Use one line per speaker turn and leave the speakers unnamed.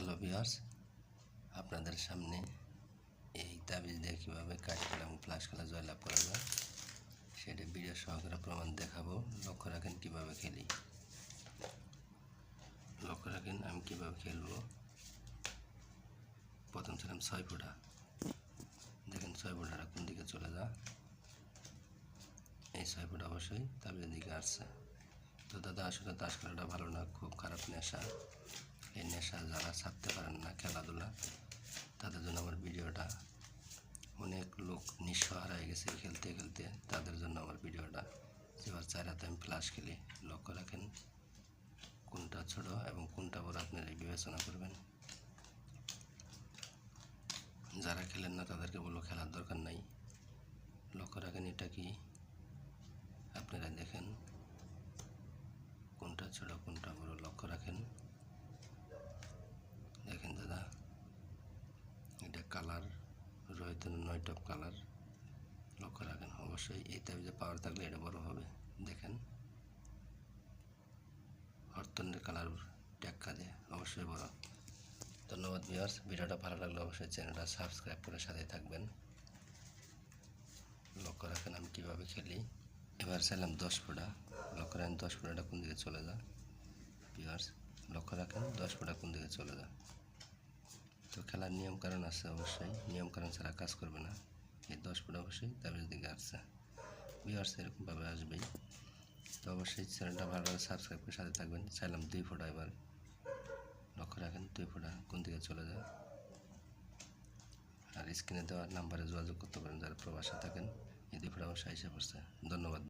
Hello viewers, আপনাদের সামনে এই তাবিজ দিয়ে কীভাবে কাঠ খেলা এবং ফ্লাশ খেলা জয়লাভ করা যায় সেটা ভিডিও সহকারে প্রমাণ দেখাবো। লক্ষ্য রাখেন কীভাবে খেলি। লক্ষ্য রাখেন আমি কীভাবে খেলবো। প্রথম ছিলাম 6 ফুটা, দেখেন 6 ফুটাটা কোন দিকে চলে যা। এই 6 ফুট অবশ্যই তাবিজের দিকে আসছে। তো দাদা আসলে তাস খেলাটা ভালো না, খুব খারাপ নেশা। এই নেশা যারা ছাড়তে পারেন না খেলাধুলা, তাদের জন্য আমার ভিডিওটা। অনেক লোক নিঃস্ব হারায় গেছে খেলতে খেলতে, তাদের জন্য আমার ভিডিওটা। এবার 4 হাতে আমি ফ্লাশ খেলি। লক্ষ্য রাখেন কোনটা ছোট এবং কোনটা বড় আপনারা বিবেচনা করবেন। যারা খেলেন না তাদেরকে বলবো খেলার দরকার নাই। লক্ষ্য রাখেন এটা কি, আপনারা দেখেন কোনটা ছোট কোনটা বড়। লক্ষ্য রাখেন, দেখেন দাদা এটা কালার রয়েছে 9টা কালার। লক্ষ্য রাখেন অবশ্যই এই তাবিজে পাওয়ার থাকলে এটা বড় হবে। দেখেন অর্থনের কালার টেক্কা দিয়ে অবশ্যই বড়। ধন্যবাদ ভিউয়ার্স, ভিডিওটা ভালো লাগলে অবশ্যই চ্যানেলটা সাবস্ক্রাইব করে সাথে থাকবেন। লক্ষ্য রাখেন আমি কীভাবে খেলি। এবার চাইলাম 10 ফুটা। লক্ষ্য রাখেন 10 ফুটাটা কোন দিকে চলে যায়। ভিউয়ার্স লক্ষ্য রাখেন 10 ফুটা কোন দিকে চলে যায়। তো খেলার নিয়মকানুন আছে, অবশ্যই নিয়মকানুন ছাড়া কাজ করবে না। এই 10 ফুট অবশ্যই তাবিজের দিকে আসছে। ভিউয়ার্স এরকমভাবে আসবেই। তো অবশ্যই চ্যানেলটা ভালোভাবে সাবস্ক্রাইব করে সাথে থাকবেন। চাইলাম 2 ফুটা। এবার লক্ষ্য রাখেন 2 ফুটা কোন দিকে চলে যায়। আর স্ক্রিনে দেওয়া নাম্বারে যোগাযোগ করতে পারেন যারা প্রবাসে থাকেন। এই 2 ফুটা অবশ্যই এসে পড়ছে। ধন্যবাদ।